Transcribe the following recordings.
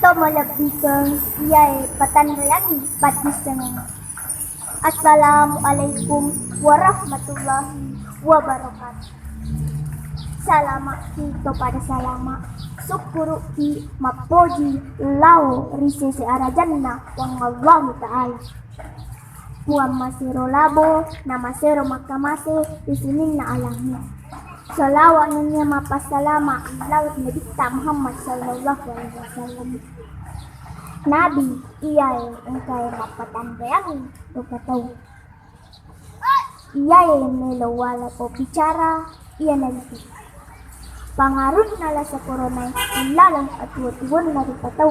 Ito malabikang iyay patanbayani patisang. Assalamualaikum warahmatullahi wabarakatuh. Salamat kita pada salama. Syukuru ki mapoji lao rise se arajanna wang Allah Ta'ala. Puan masiro labo na masiro makamase isinin na alangnya. Salawat niya mapasalama lawat Nabi Muhammad sallallahu alaihi wasallam. Nabi iyay engkay mapatandayang tukataw. Iyay melawala po bicara iya naliti. Pangarun nala sa korona ilalang at tuwon na ripataw.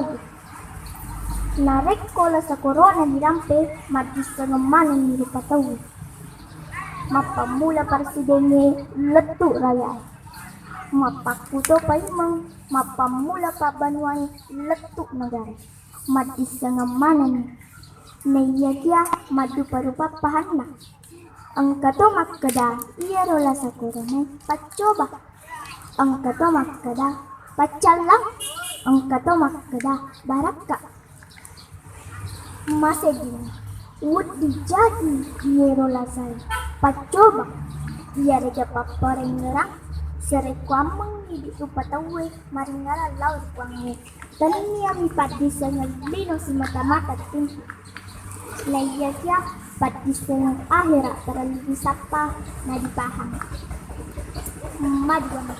Narek ko la sa korona nilampe matis sa ngamanan ni ripataw. Mapamula presidennya letu raya. Mapakuto pa imang mapamula pa banway letu negara. Matis sa ngamanan naiya kya madu parupa pahanna. Ang kato makada iya rola sa korona pacoba. Ang kato makada pacalang. Ang kato makada baraka. Masegin would dijadi iya rola saya. Pacoba iya rega papareng ngerang serekwamang hindi upatawe maringara laut kwangwe tanin niya mipadisa ng lino si mata-mata timpi na iya siya padisa ng ahira para ligisapa na dipahang madwan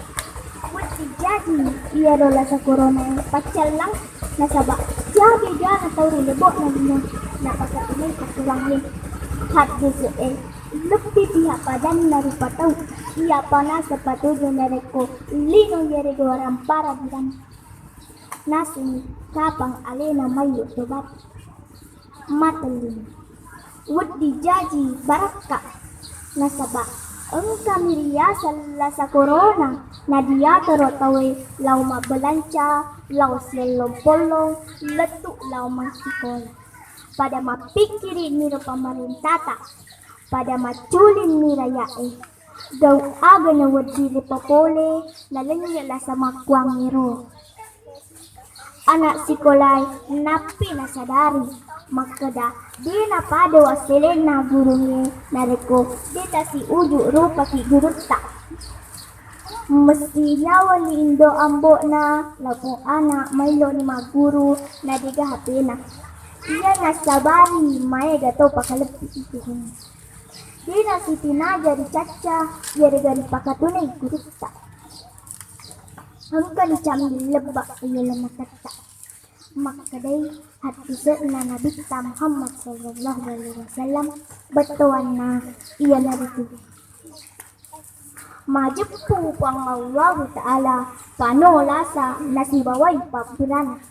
wati jadi iya rola sa corona pacal lang nasaba jadi dia na tauri lebo na lino napakatunay kasulangin hadis lebih pihak padan dari patau ia panas sepatu genereko lino yerego rampara bidan nasi kapang alena mayu sobat matelin wud dijaji baraka nasaba engka miria sa corona nadia tarotawe lau mabelanca lau selom-polong letuk lau masikola pada mapikirin niro pamarintata pada maculin ni rayae daw aga na wadiri papole nalanya la sa makwang niro anak sikolay napi na sadari makada di na pado asilen na gurungi nareko dita si uju rupa ki gurutta mesti nyawa ni indo ambo na lapong anak maylo ni maguru na diga hapena iya na sabari may gato pakalepi itihin. Dina si tinaja di caca, yari gari pakatunay gurita. Hangka di cambil lebak iyalah matata. Makaday hati na Nabi Muhammad sallallahu alaihi wasallam batuan na iya na dito. Majib po ang Allah Ta'ala panolasa na si baway papuran.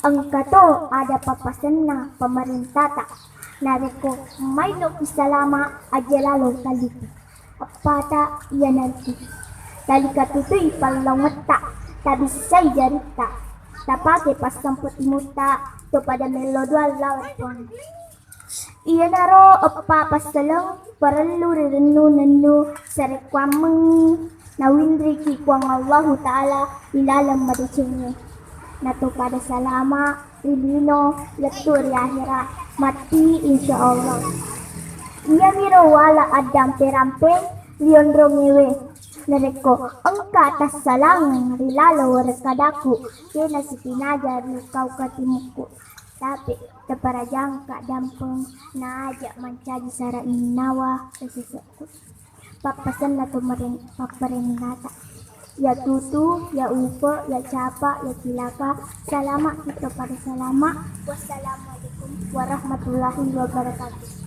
Ang kato ada papasan na pamarintata. Nareko maylo isalama ajalalo talika apata iya nanti talika tutoy palawata tabisay jarita tapake pasamput imuta to pada melodwal lawat pon iya naro apa pasalang parallu renu nenu sarekwameng nawindri ki kuang Allah Ta'ala ilalang madicengnya nato pada salama ilino letur yahira mati insyaallah iya miro wala adam perampeng lion rongewe nareko engka atas salang rilalo rekadaku kena si tinaja kau katimuku tapi teparajang kak dampeng na ajak mancaji sara inawa sesuatu papasan na tumarin paparenata ya tutu, ya upo, ya capa, ya cilaka. Salamat kita pada salama. Wassalamualaikum warahmatullahi wabarakatuh.